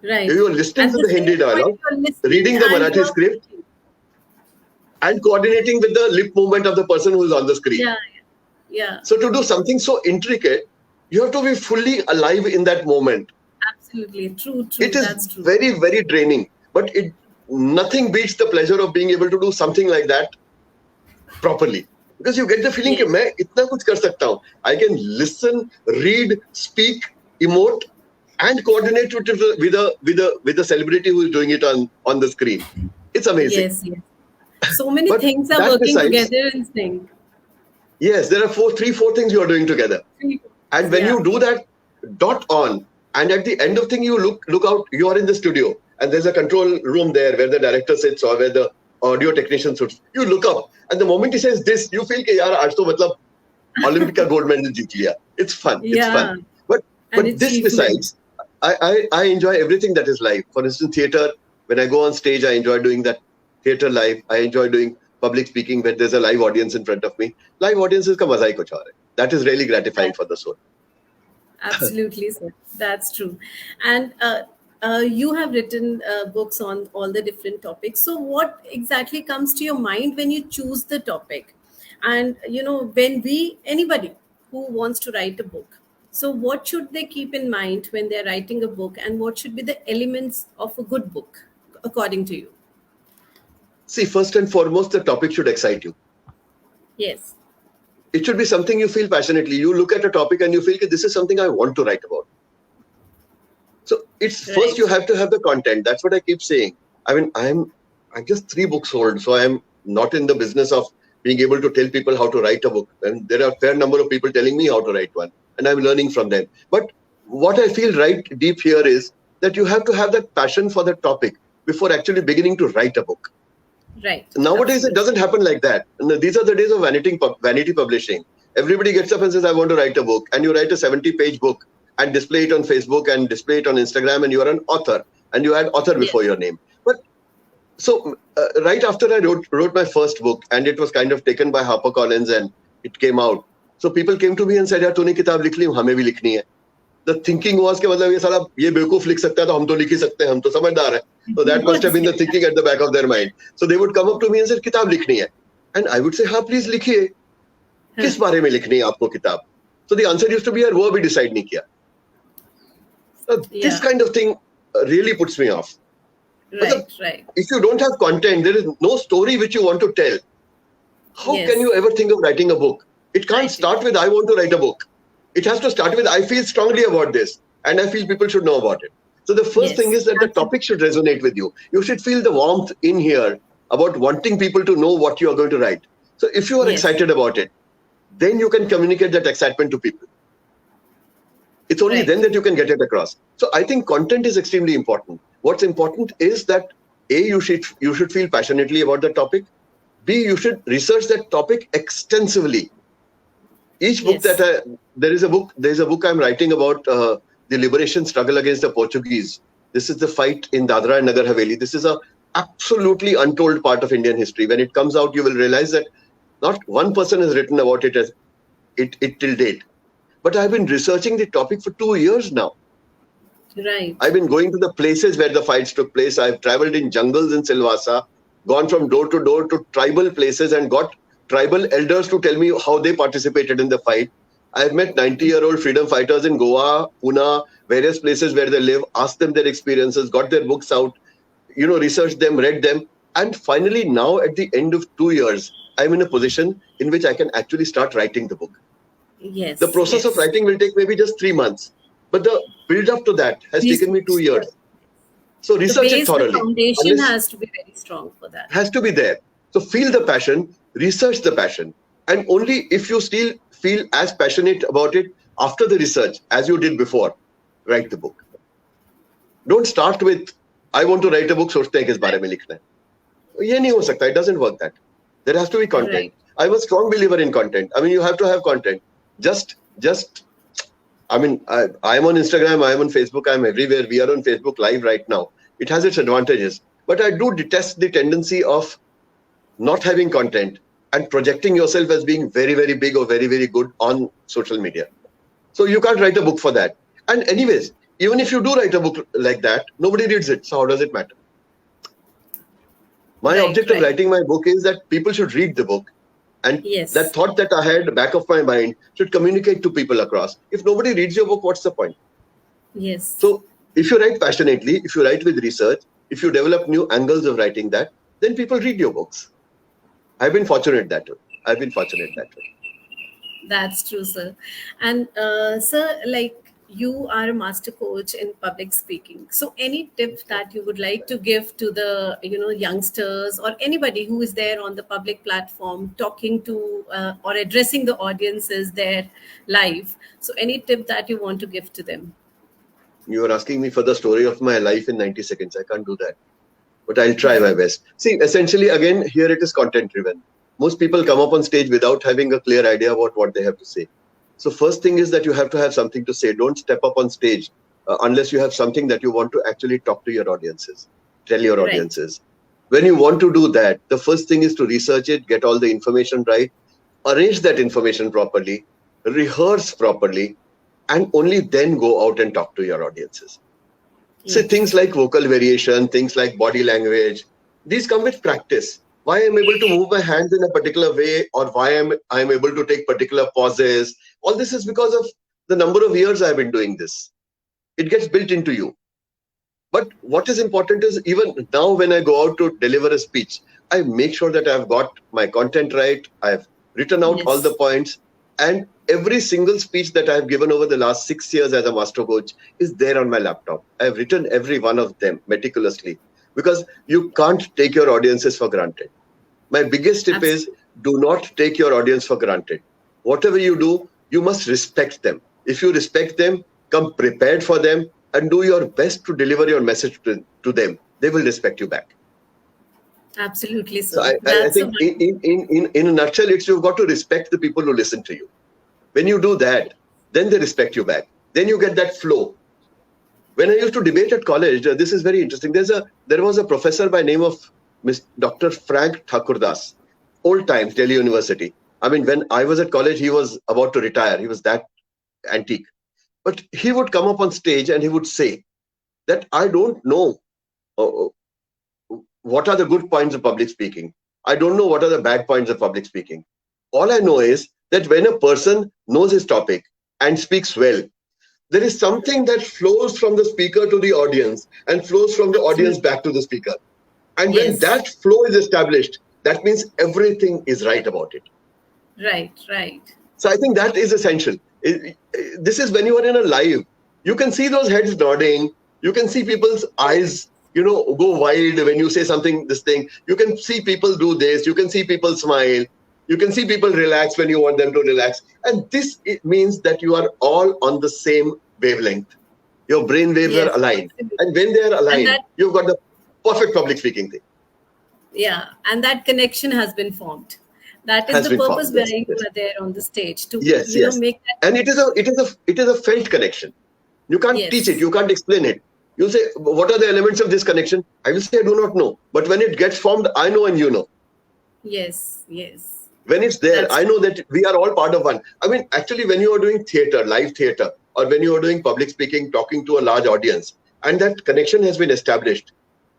Right. You are listening At to the the Hindi same point, dialogue, you're reading listening the and Marathi you're script, speaking. and coordinating with the lip movement of the person who is on the screen. Yeah. Yeah. So to do something so intricate, you have to be fully alive in that moment. Absolutely. True. It True. is That's true. very, very draining, but nothing beats the pleasure of being able to do something like that properly, because you get the feeling Yes. कि मैं इतना कुछ कर सकता हूँ. I can listen, read, speak, emote, and coordinate with the celebrity who is doing it on the screen. It's amazing. Yes. Yes. So many But things are that working besides, together in sync. yes, there are four things you are doing together. And when Yeah. you do that, dot on, and at the end of thing, you look out, you are in the studio, and there's a control room there where the director sits, or where the audio technician suits. You look up, and the moment he says this, you feel कि यार आज तो मतलब Olympic का gold medal जीत लिया. It's fun. It's fun. Yeah, But an this achievement. besides, I enjoy everything that is live. For instance, theater. When I go on stage, I enjoy doing that theater live. I enjoy doing public speaking when there's a live audience in front of me. Live audiences का मजा ही कुछ और है. That is really gratifying for the soul. Absolutely, sir. That's true. And you have written books on all the different topics. So, what exactly comes to your mind when you choose the topic? And when anybody who wants to write a book, so what should they keep in mind when they're writing a book, and what should be the elements of a good book, according to you? See, first and foremost, the topic should excite you. Yes. It should be something you feel passionately. You look at a topic and you feel that this is something I want to write about. So it's Right. first you have to have the content. That's what I keep saying. I mean, I'm just 3 books old, so I'm not in the business of being able to tell people how to write a book. And there are a fair number of people telling me how to write one, and I'm learning from them. But what I feel right deep here is that you have to have that passion for the topic before actually beginning to write a book. Right. Nowadays, it doesn't happen like that. And these are the days of vanity publishing. Everybody gets up and says, I want to write a book. And you write a 70-page book and display it on Facebook and display it on Instagram, and you are an author. And you add author before your name. But so right after I wrote my first book, and it was kind of taken by HarperCollins and it came out. So people came to me and said, यार तूने किताब लिख ली, हमें भी लिखनी है. The thinking was कि मतलब ये साला ये बेवकूफ लिख सकता है तो हम तो लिख ही सकते हैं, हम तो समझदार हैं. So that must have been the thinking at the back of their mind. So they would come up to me and say, किताब लिखनी है. And I would say, हाँ please लिखिए. किस बारे में लिखनी है आपको किताब? So the answer used to be, यार वो अभी decide नहीं किया. This kind of thing really puts me off. Right. If you don't have content, there is no story which you want to tell. How can you ever think of writing a book? It can't start with, I want to write a book. It has to start with, I feel strongly about this, and I feel people should know about it. So the first thing is that the topic should resonate with you. You should feel the warmth in here about wanting people to know what you are going to write. So if you are excited about it, then you can communicate that excitement to people. It's only then that you can get it across. So I think content is extremely important. What's important is that A, you should feel passionately about the topic. B, you should research that topic extensively. Each book there is a book I'm writing about the liberation struggle against the Portuguese. This is the fight in Dadra and Nagar Haveli. This is a absolutely untold part of Indian history. When it comes out, you will realize that not one person has written about it till date. But I've been researching the topic for 2 years now. Right. I've been going to the places where the fights took place. I've traveled in jungles in Silvassa, gone from door to door to tribal places and got tribal elders to tell me how they participated in the fight. I've met 90-year-old freedom fighters in Goa, Pune, various places where they live, asked them their experiences, got their books out, researched them, read them. And finally, now at the end of 2 years, I'm in a position in which I can actually start writing the book. Yes. The process of writing will take maybe just 3 months. But the build up to that has taken me 2 years. So research it thoroughly. The foundation has to be very strong for that. Has to be there. So feel the passion, research the passion. And only if you still feel as passionate about it after the research as you did before, write the book. Don't start with, I want to write a book, सोचते हैं किस बारे में लिखना है. ये नहीं हो सकता. It doesn't work that. There has to be content. Right. I'm a strong believer in content. I mean, you have to have content. I'm on Instagram, I'm on Facebook, I'm everywhere. We are on Facebook Live right now. It has its advantages. But I do detest the tendency of not having content and projecting yourself as being very, very big or very, very good on social media. So you can't write a book for that. And anyways, even if you do write a book like that, nobody reads it. So how does it matter? My object of writing my book is that people should read the book. And that thought that I had back of my mind should communicate to people across. If nobody reads your book, what's the point? Yes. So if you write passionately, if you write with research, if you develop new angles of writing that, then people read your books. I've been fortunate that way. That's true, sir. And sir, like you are a master coach in public speaking. So any tip that you would like to give to the youngsters or anybody who is there on the public platform talking to or addressing the audiences there live? So any tip that you want to give to them? You are asking me for the story of my life in 90 seconds. I can't do that. but I'll try my best. See, essentially, again, here it is content driven. Most people come up on stage without having a clear idea about what they have to say. So first thing is that you have to have something to say. Don't step up on stage unless you have something that you want to actually talk to your audiences, tell your Right. audiences. When you want to do that, the first thing is to research it, get all the information right, arrange that information properly, rehearse properly, and only then go out and talk to your audiences. So things Yes. like vocal variation, things like body language, these come with practice. Why I'm able to move my hands in a particular way, or why I'm able to take particular pauses. All this is because of the number of years I've been doing this. It gets built into you. But what is important is even now when I go out to deliver a speech, I make sure that I've got my content right. I've written out all the Yes. points, and every single speech that I've given over the last 6 years as a master coach is there on my laptop. I've written every one of them meticulously because you can't take your audiences for granted. My biggest tip is Absolutely. do not take your audience for granted. Whatever you do, you must respect them. If you respect them, come prepared for them and do your best to deliver your message to them. They will respect you back. Absolutely, So sir. I That's a think in a nutshell, it's you've got to respect the people who listen to you. When you do that, then they respect you back. Then you get that flow. When I used to debate at college, this is very interesting. There was a professor by name of Dr. Frank Thakurdas, old times, Delhi University. I mean, when I was at college, he was about to retire. He was that antique. But he would come up on stage and he would say that I don't know uh, what are the good points of public speaking. I don't know what are the bad points of public speaking. All I know is that when a person knows his topic and speaks well, there is something that flows from the speaker to the audience and flows from the audience absolutely. back to the speaker. And when Yes. that flow is established, that means everything is right about it. Right. Right. So I think that is essential. This is when you are in a live, you can see those heads nodding. You can see people's eyes, go wide when you say something, this thing. You can see people do this. You can see people smile. You can see people relax when you want them to relax. And this it means that you are all on the same wavelength. Your brain waves are Yes. aligned. Absolutely. And when they are And aligned, that, you've got the perfect public speaking thing. yeah, and that connection has been formed. That is Has the been purpose formed. why Yes, you yes. are there on the stage to, Yes, yes. make that And connection. it is a felt connection. You can't teach it. Yes. You can't explain it. You say, what are the elements of this connection? I will say, I do not know. But when it gets formed, I know and you know. Yes. Yes. When it's there, That's I know that we are all part of one. I mean, actually, when you are doing theater, live theater, or when you are doing public speaking, talking to a large audience, and that connection has been established,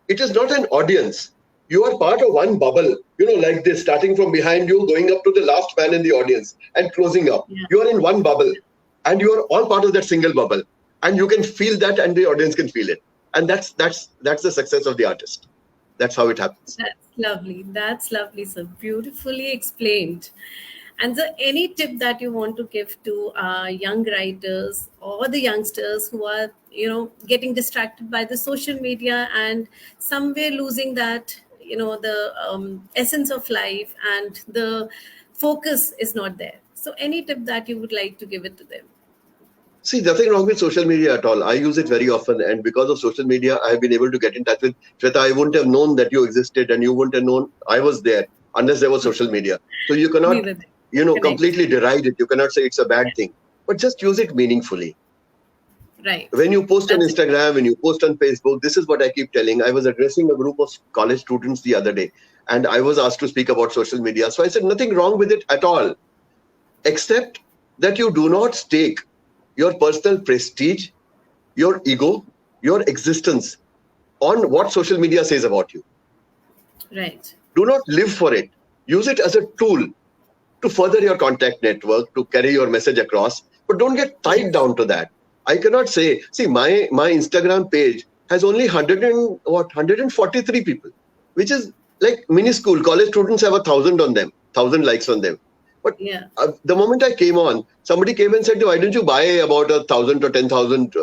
it is not an audience. You are part of one bubble, like this, starting from behind you, going up to the last man in the audience and closing up. yeah. You are in one bubble and you are all part of that single bubble. And you can feel that and the audience can feel it. And that's the success of the artist. That's how it happens. That's lovely. That's lovely, sir. Beautifully explained. And so, any tip that you want to give to young writers or the youngsters who are, getting distracted by the social media and somewhere losing that, the essence of life and the focus is not there. So, any tip that you would like to give it to them? See, nothing wrong with social media at all. I use it very often. And because of social media, I have been able to get in touch with Shweta. I wouldn't have known that you existed and you wouldn't have known I was there unless there was social media. So you cannot, Neither they connect. completely deride it. You cannot say it's a bad thing, but just use it meaningfully. Right. When you post on That's it. Instagram, when you post on Facebook, this is what I keep telling. I was addressing a group of college students the other day and I was asked to speak about social media. So I said, nothing wrong with it at all, except that you do not stake your personal prestige, your ego, your existence on what social media says about you. Right. Do not live for it. Use it as a tool to further your contact network, to carry your message across, but don't get tied Yes. down to that. I cannot say, see, my Instagram page has only 143 people, which is like minuscule. College students have 1,000 on them, 1,000 likes on them. But Yeah. the moment I came on, somebody came and said, why didn't you buy about 1,000 or 10,000,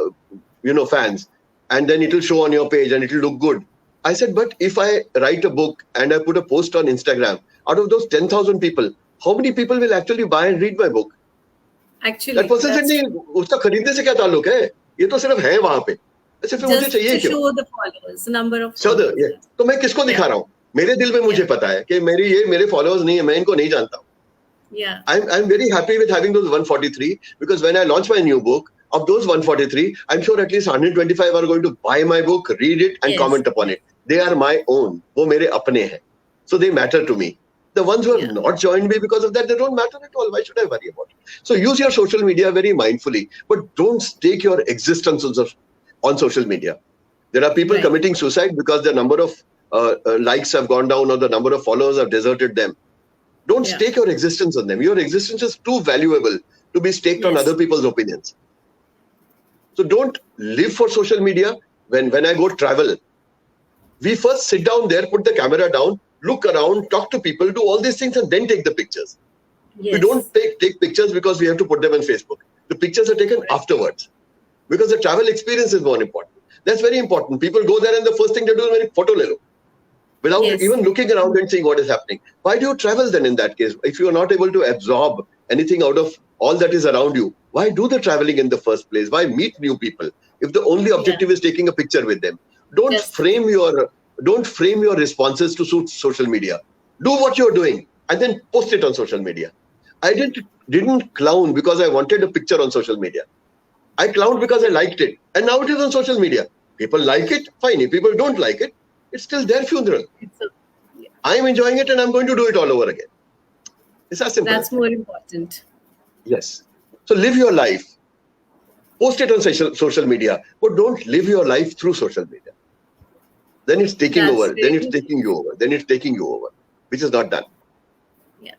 fans, and then it will show on your page and it will look good. I said, but if I write a book and I put a post on Instagram, out of those 10,000 people, how many people will actually buy and read my book? That Actually, person said, that's नहीं true. उसका खरीदने से क्या ताल्लुक है? ये तो सिर्फ है वहां पे. अच्छा फिर मुझे Just चाहिए to क्यों? show the followers, number of So followers. Yes. तो मैं किसको दिखा Yeah. रहा हूँ? मेरे दिल में मुझे Yeah. पता है कि मेरे फॉलोअर्स नहीं है, मैं इनको नहीं जानता हूँ. Yeah. I'm very happy with having those 143 because when I launch my new book, of those 143, I'm sure at least 125 are going to buy my book, read it, and Yes. comment upon Yes. it. They are my own. वो मेरे अपने हैं. So they matter to me. The ones who have Yeah. not joined me because of that, they don't matter at all. Why should I worry about it? So use your social media very mindfully, but don't stake your existence on social media. There are people Right. committing suicide because the number of likes have gone down or the number of followers have deserted them. Don't Yeah. stake your existence on them. Your existence is too valuable to be staked on other Yes. people's opinions. So don't live for social media. When I go travel, we first sit down there, put the camera down, look around, talk to people, do all these things, and then take the pictures. We don't Yes. take pictures because we have to put them on Facebook. The pictures are taken Correct. afterwards because the travel experience is more important. That's very important. People go there and the first thing they do is photo le lo, without Yes. even looking around and seeing what is happening. Why do you travel then in that case? If you are not able to absorb anything out of all that is around you, why do the traveling in the first place? Why meet new people if the only Yeah. objective is taking a picture with them? Don't Just frame your responses to suit social media. Do what you're doing and then post it on social media. I didn't clown because I wanted a picture on social media. I clowned because I liked it. And now it is on social media. People like it, fine. If people don't like it, it's still their funeral. it's a, yeah. I'm enjoying it and I'm going to do it all over again. It's as simple That's as that. more important. Yes. So live your life. Post it on social media, but don't live your life through social media. Then it's taking That's over. Then it's really taking you over. Then it's taking you over, which is not done. Yeah,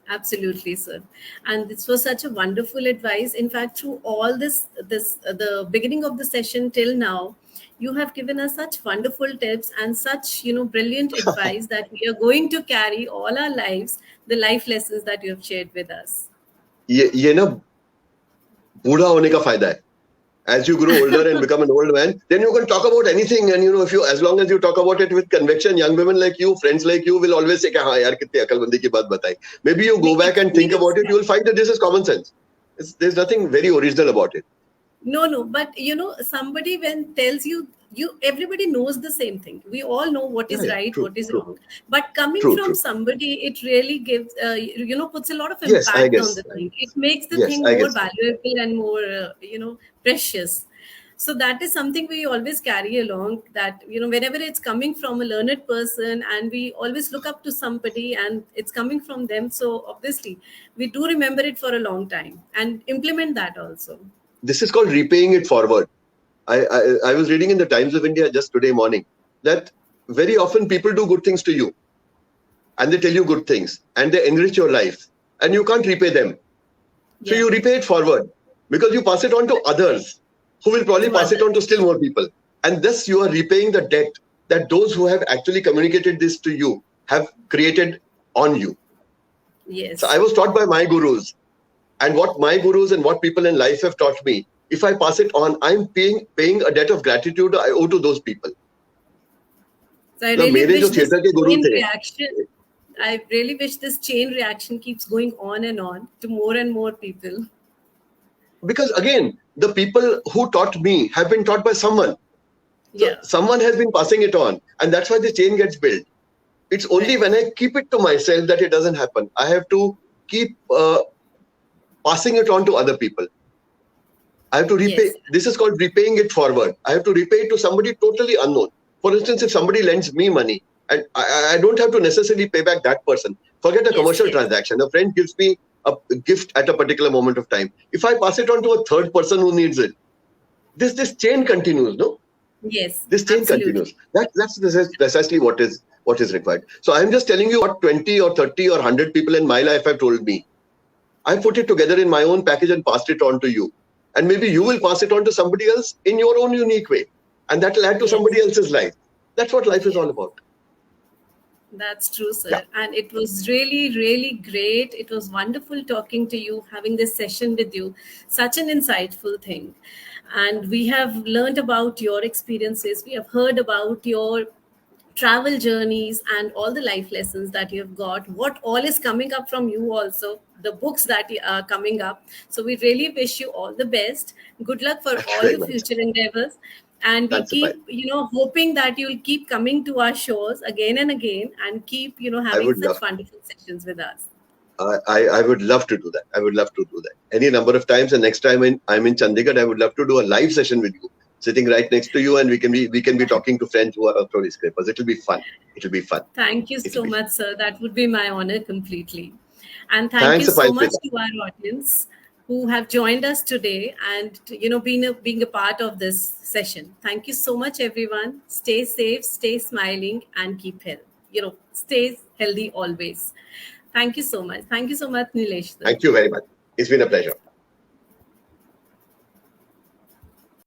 absolutely, sir. And this was such a wonderful advice. In fact, through all the beginning of the session till now, you have given us such wonderful tips and such, brilliant advice that we are going to carry all our lives, the life lessons that you have shared with us. ये ना बूढ़ा होने का फायदा है. As you grow older and become an old man, then you can talk about anything. And if you, as long as you talk about it with conviction, young women like you, friends like you will always say, "हाँ यार कितनी अकलमंदी की बात बताई." Maybe you go The back and think about it, you experience. will find that this is common sense. There's nothing very original about it. No, but somebody when tells you everybody knows the same thing. We all know what Yeah, is yeah, right, true, what is true, wrong. But coming true, from true. somebody, it really gives puts a lot of Yes, I impact on guess. the thing. It makes the Yes, thing I more guess. valuable and more precious. So that is something we always carry along, that whenever it's coming from a learned person and we always look up to somebody and it's coming from them, so obviously we do remember it for a long time and implement that also. This is called repaying it forward. I was reading in the Times of India just today morning that very often people do good things to you and they tell you good things and they enrich your life and you can't repay them. So Yeah. you repay it forward because you pass it on to others who will probably To pass it on to others. still more people. And thus you are repaying the debt that those who have actually communicated this to you have created on you. So I Yes. was taught by my gurus, and what my gurus and what people in life have taught me, if I pass it on, I'm paying a debt of gratitude I owe to those people. So I Now, really मेरे जो wish this theatre के गुरु chain थे, reaction. I really wish this chain reaction keeps going on and on to more and more people. because again, the people who taught me have been taught by someone. So Yeah. someone has been passing it on, and that's why the chain gets built. It's only Right. when I keep it to myself that it doesn't happen. I have to keep passing it on to other people. I have to repay. Yes. This is called repaying it forward. I have to repay it to somebody totally unknown. For instance, if somebody lends me money, and I don't have to necessarily pay back that person. Forget a Yes. commercial Yes. transaction. A friend gives me a gift at a particular moment of time. If I pass it on to a third person who needs it, this chain continues, no? Yes. This chain Absolutely. continues. That's precisely what is required. So I'm just telling you what 20 or 30 or 100 people in my life have told me. I put it together in my own package and passed it on to you. And maybe you will pass it on to somebody else in your own unique way. And that will add to Yes. somebody else's life. That's what life is Yes. all about. That's true, Yeah. sir. And it was really, really great. It was wonderful talking to you, having this session with you. Such an insightful thing. And we have learned about your experiences. We have heard about your travel journeys and all the life lessons that you've got, what all is coming up from you also, the books that are coming up. So we really wish you all the best. Good luck for Thank you all very your much. future endeavors. And we That's the keep, hoping that you'll keep coming to our shows again and again and keep, I having would such love. wonderful sessions with us. I would love to do that. I would love to do that any number of times. And next time I'm in Chandigarh, I would love to do a live session with you, sitting right next to you, and we can be talking to friends who are story scrapers. It'll be fun. It'll be fun. Thank you It'll so be fun. much, sir. That would be my honor completely. And thank you Thanks a so pile, much Shweta. to our audience who have joined us today and being a part of this session. Thank you so much, everyone. Stay safe, stay smiling, and keep health. Stay healthy always. Thank you so much. Thank you so much, Nilesh, sir. Thank you very much. It's been a pleasure.